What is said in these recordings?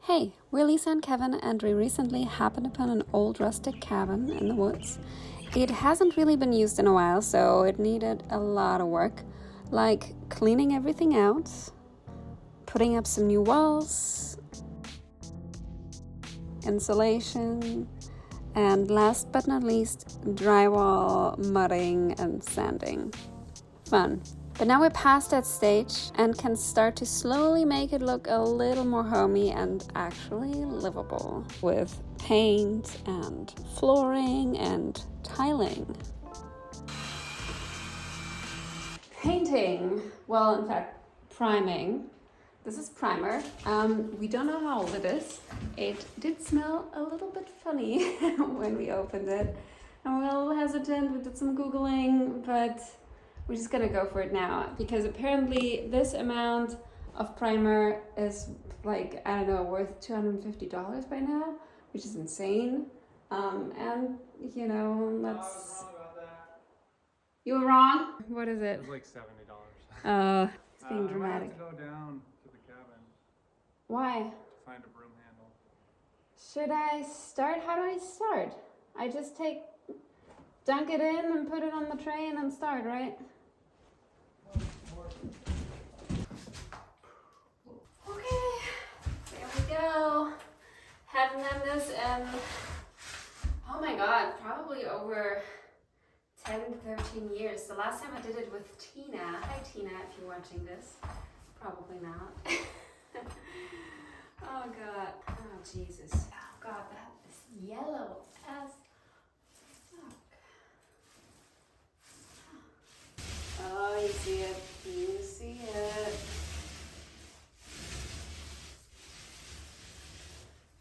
Hey, we're Lisa and Kevin, and we recently happened upon an old rustic cabin in the woods. It hasn't really been used in a while, so it needed a lot of work, like cleaning everything out, putting up some new walls, insulation, and last but not least, drywall, mudding, and sanding. Fun. But now we're past that stage and can start to slowly make it look a little more homey and actually livable with paint and flooring and tiling. Painting. Well, in fact, priming. This is primer. We don't know how old it is. It did smell a little bit funny when we opened it. And we were a little hesitant. We did some Googling, but we're just gonna go for it now because apparently this amount of primer is like, I don't know, worth $250 by now, which is insane. And you know, let's... You were wrong? What is it? It was like $70. It's being dramatic. I have to go down to the cabin. Why? To find a broom handle. Should I start? How do I start? I just dunk it in and put it on the tray and then start, right? Okay, there we go. Haven't done this in, oh my god, probably over 10, 13 years. The last time I did it with Tina. Hi Tina, if you're watching this. Probably not. Oh god. Oh Jesus. Oh god, that is yellow as fuck. Oh, you see it. You see it.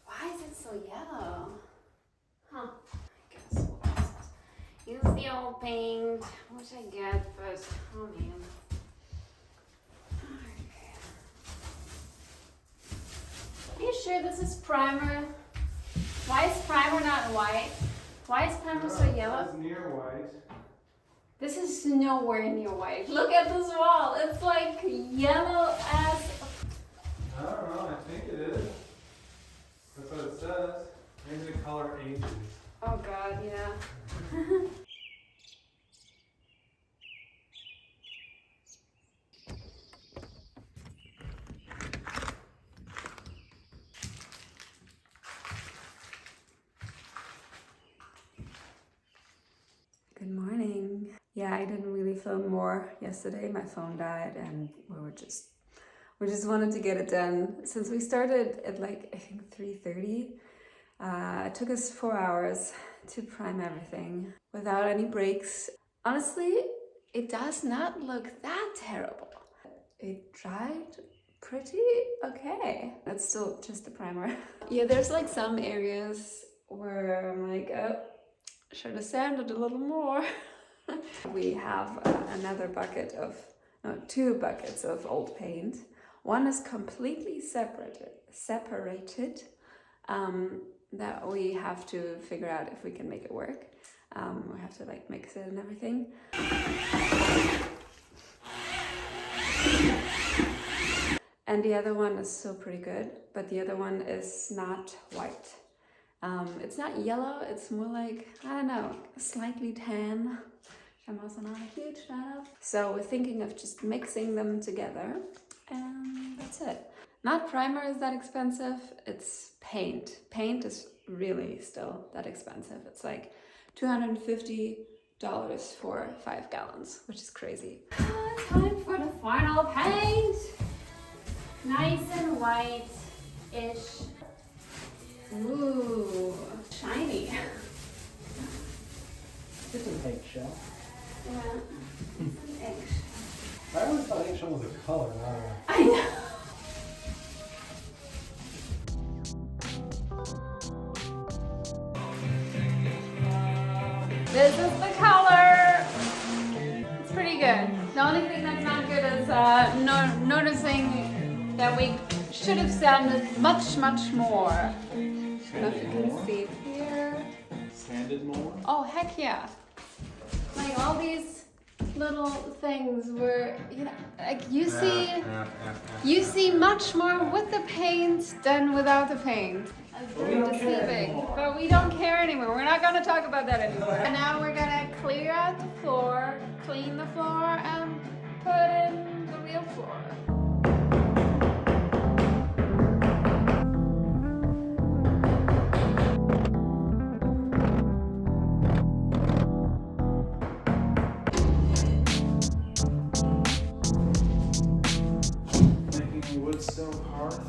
Why is it so yellow? Huh. I guess we'll use the old paint, which I get, but oh man. Are you sure this is primer? Why is primer not white? Why is primer so yellow? It's near white. This is nowhere near white. Look at this wall. It's like yellow as... I don't know, I think it is. That's what it says. Maybe the color ages. Oh god, yeah. Good morning. Yeah, I didn't really film more yesterday. My phone died and we just wanted to get it done. Since we started at like, I think 3:30, it took us 4 hours to prime everything without any breaks. Honestly, it does not look that terrible. It dried pretty okay. It's still just a primer. Yeah, there's like some areas where I'm like, oh, should have sanded a little more. We have another bucket of, no, 2 buckets of old paint. One is completely separated, that we have to figure out if we can make it work. We have to like mix it and everything. And the other one is still pretty good, but the other one is not white. It's not yellow, it's more like, I don't know, slightly tan, which I'm also not a huge fan of. So we're thinking of just mixing them together, and that's it. Not primer is that expensive, it's paint. Paint is really still that expensive. It's like $250 for 5 gallons, which is crazy. Time for the final paint! Nice and white-ish. Ooh, shiny. It's an eggshell. Yeah, it's an eggshell. I always thought eggshell was a color, not a... I know. This is the color. It's pretty good. The only thing that's not good is noticing that we should have sanded much, much more. I don't know if you can see it here. Sanded more? Oh, heck yeah. Like all these little things where, you know, like you see much more with the paint than without the paint. That's very deceiving, but we don't care anymore. We're not gonna talk about that anymore. And now we're gonna clear out the floor, clean the floor, and put in the real floor. Making wood stove hearth.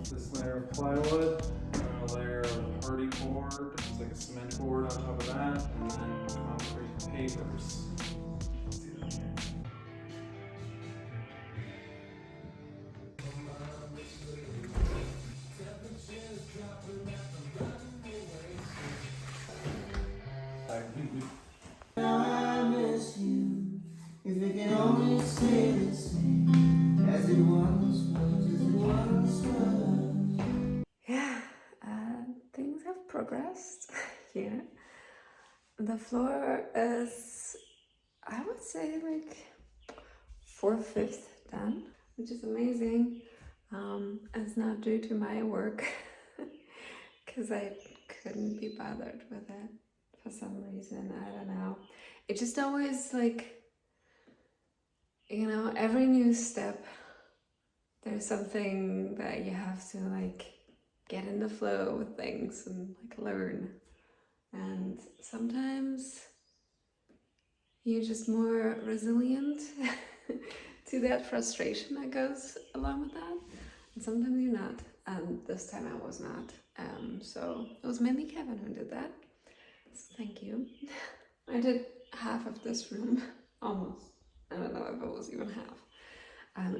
This layer of plywood, and a layer of hardy board. It's like a cement board on top of that, and then concrete papers. See that here. I miss you. If it can only stay the same as it once was. Yeah, things have progressed here. The floor is, I would say, like 4/5 done, which is amazing. It's not due to my work because I couldn't be bothered with it for some reason. I don't know. It just always, like, you know, every new step, there's something that you have to, like, get in the flow with things and, like, learn. And sometimes you're just more resilient to that frustration that goes along with that. And sometimes you're not. And this time I was not. So it was mainly Kevin who did that. So thank you. I did half of this room, almost. I don't know if it was even half.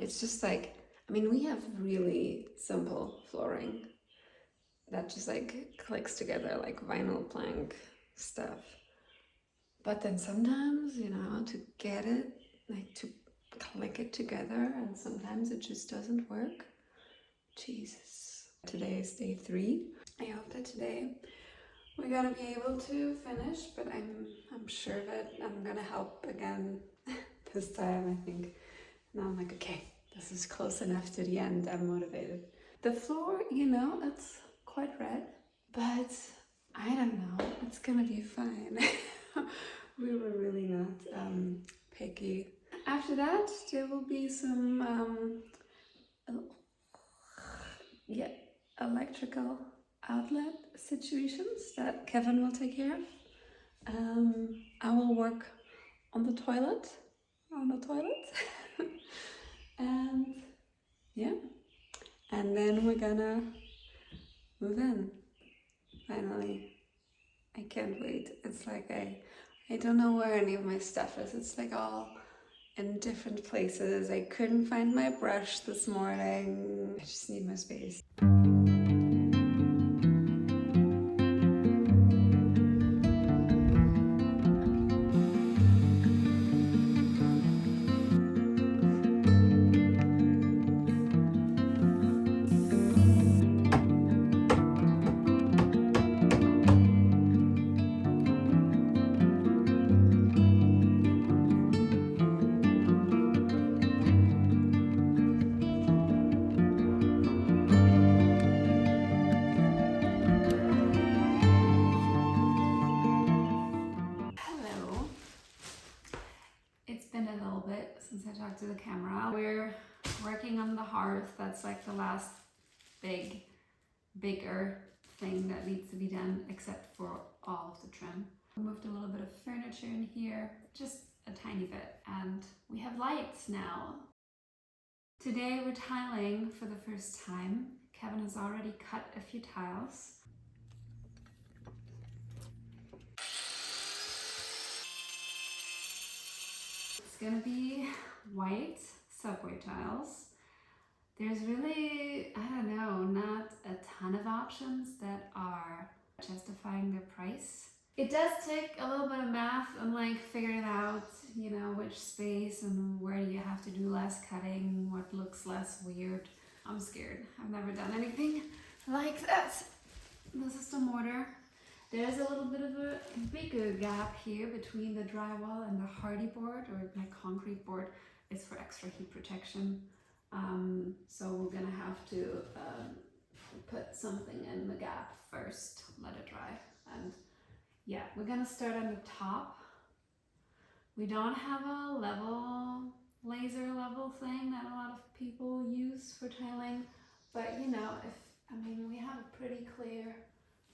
It's just like, I mean, we have really simple flooring that just like clicks together like vinyl plank stuff. But then sometimes, you know, to get it, like to click it together, and sometimes it just doesn't work. Jesus. Today is day 3. I hope that today we're gonna be able to finish, but I'm sure that I'm gonna help again this time, I think. Now I'm like, okay, this is close enough to the end. I'm motivated. The floor, you know, it's quite red, but I don't know. It's gonna be fine. We were really not picky. After that, there will be some electrical outlet situations that Kevin will take care of. I will work on the toilet, and yeah, and then we're gonna move in. Finally, I can't wait. It's like I don't know where any of my stuff is. It's like all in different places. I couldn't find my brush this morning. I just need my space. Since I talked to the camera. We're working on the hearth. That's like the last bigger thing that needs to be done, except for all of the trim. We moved a little bit of furniture in here, just a tiny bit, and we have lights now. Today we're tiling for the first time. Kevin has already cut a few tiles. It's gonna be white subway tiles. There's really, I don't know, not a ton of options that are justifying their price. It does take a little bit of math and like figuring out, you know, which space and where you have to do less cutting, what looks less weird. I'm scared. I've never done anything like that. This is the mortar. There's a little bit of a bigger gap here between the drywall and the hardy board, or my concrete board is for extra heat protection. So we're gonna have to put something in the gap first, let it dry. And yeah, we're gonna start on the top. We don't have a laser level thing that a lot of people use for tiling, but you know, we have a pretty clear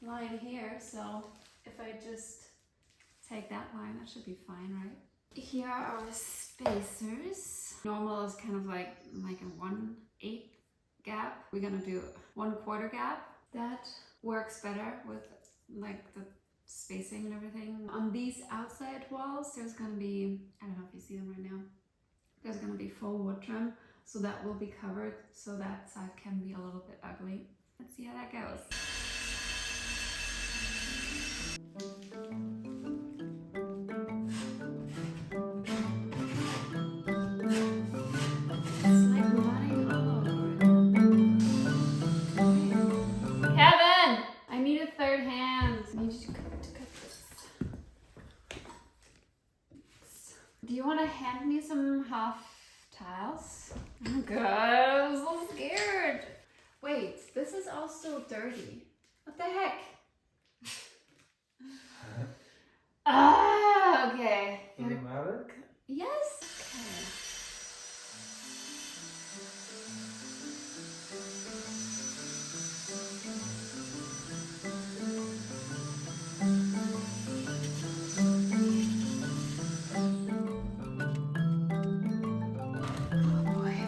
line here, so if I just take that line, that should be fine, right? Here are our spacers. Normal is kind of like a 1/8 gap. We're gonna do 1/4 gap. That works better with like the spacing and everything. On these outside walls, there's gonna be, I don't know if you see them right now, there's gonna be full wood trim, so that will be covered, so that side can be a little bit ugly. Let's see how that goes. It's like running all over again. Kevin! I need a third hand. I need you to cut this. Do you want to hand me some half tiles? Oh god, I'm so scared. Wait, this is also dirty. What the heck? Ah, okay. Does it matter? Yes. Okay.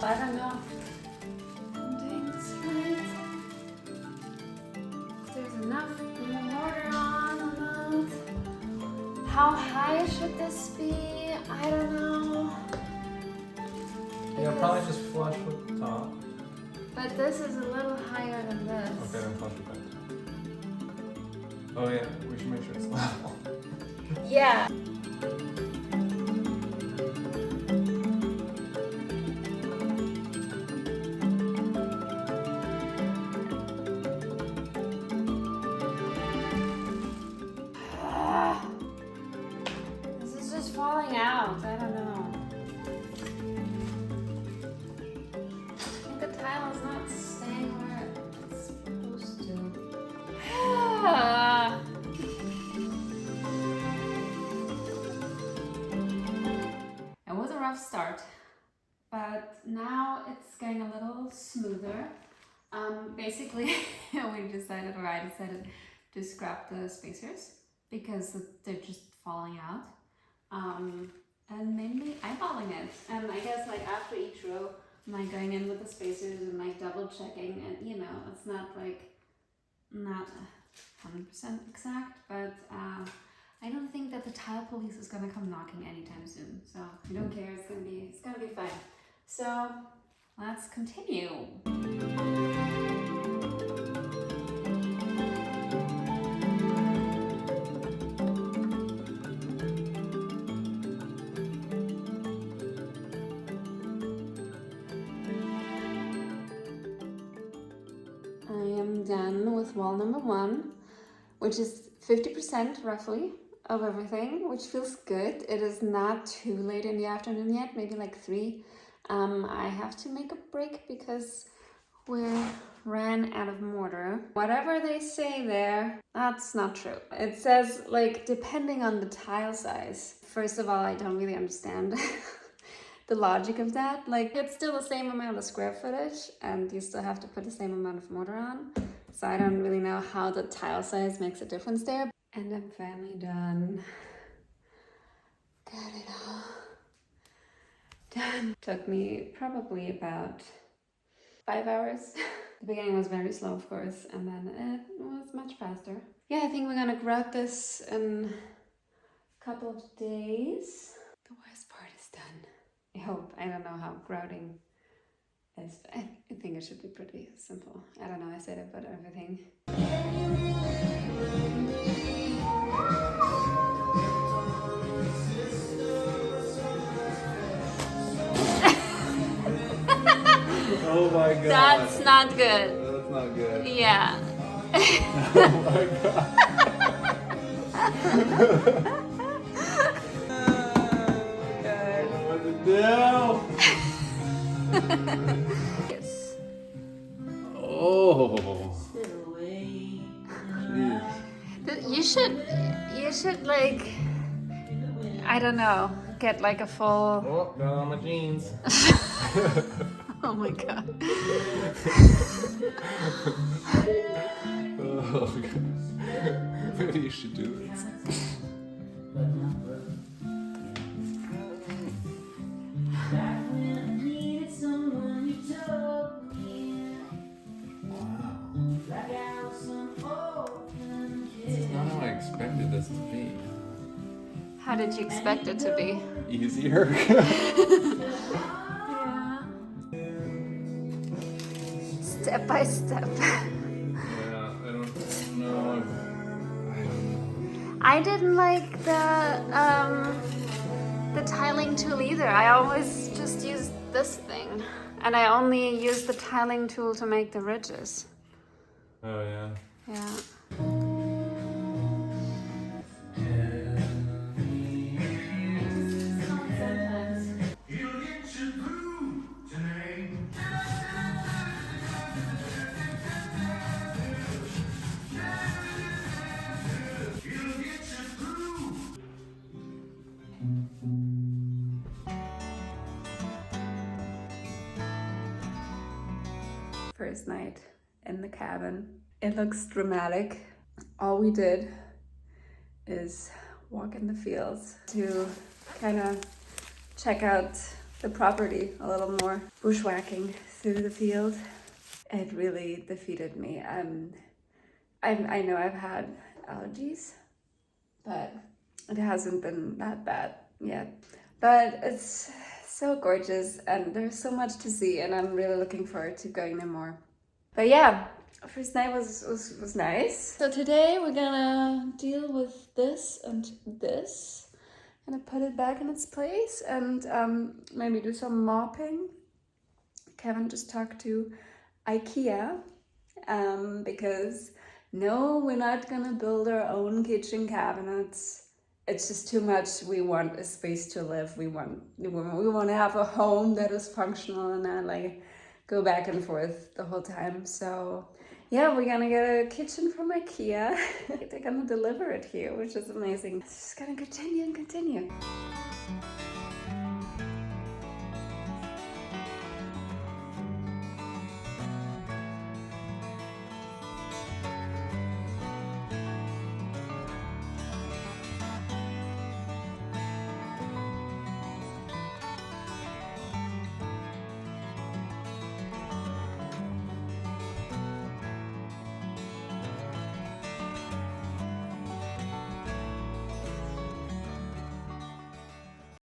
I don't know. I'm doing this right. There's enough mortar on or not. How high should this be? I don't know. Yeah, probably just flush with the top. But this is a little higher than this. Okay, then flush with that. Oh yeah, we should make sure it's level. Yeah. This is just falling out. I don't know. I think the tile is not staying where it's supposed to. It was a rough start, but now it's getting a little smoother. Basically, I decided to scrap the spacers because they're just falling out. And mainly eyeballing it. And I guess like after each row, I'm like going in with the spacers and like double checking, and you know, it's not 100% exact, but I don't think that the tile police is gonna come knocking anytime soon. So I don't care, it's gonna be fine. So let's continue. I am done with wall number 1, which is 50% roughly of everything, which feels good. It is not too late in the afternoon yet, maybe like 3. I have to make a break because we ran out of mortar. Whatever they say there, that's not true. It says like depending on the tile size. First of all, I don't really understand the logic of that. Like it's still the same amount of square footage and you still have to put the same amount of mortar on. So I don't really know how the tile size makes a difference there. And I'm finally done. Got it all done. Took me probably about 5 hours. The beginning was very slow, of course, and then it was much faster. Yeah, I think we're gonna grout this in a couple of days. The worst part is done. I hope. I don't know how grouting is. I think it should be pretty simple. I don't know, I said about everything. Oh my god. That's not good. That's not good. Yeah. Oh my god. What to do? Yes. Oh. Jeez. You should like, I don't know, get like a full. Oh, got on my jeans. Oh my god. Oh god. Maybe you should do this. This is not how I expected this to be. How did you expect it to be? Easier. Yeah. Step by step. Yeah, I don't know. I didn't like the tiling tool either. I always just used this thing. And I only use the tiling tool to make the ridges. Oh yeah. Yeah. First night in the cabin. It looks dramatic. All we did is walk in the fields to kind of check out the property a little more. Bushwhacking through the field. It really defeated me. I know I've had allergies, but it hasn't been that bad yet. But it's so gorgeous and there's so much to see and I'm really looking forward to going there more. But yeah, first night was nice. So today we're gonna deal with this and this. Gonna put it back in its place and maybe do some mopping. Kevin just talked to IKEA because no, we're not gonna build our own kitchen cabinets. It's just too much. We want a space to live. We want to have a home that is functional and not like go back and forth the whole time. So yeah, we're gonna get a kitchen from IKEA. They're gonna deliver it here, which is amazing. It's just gonna continue and continue.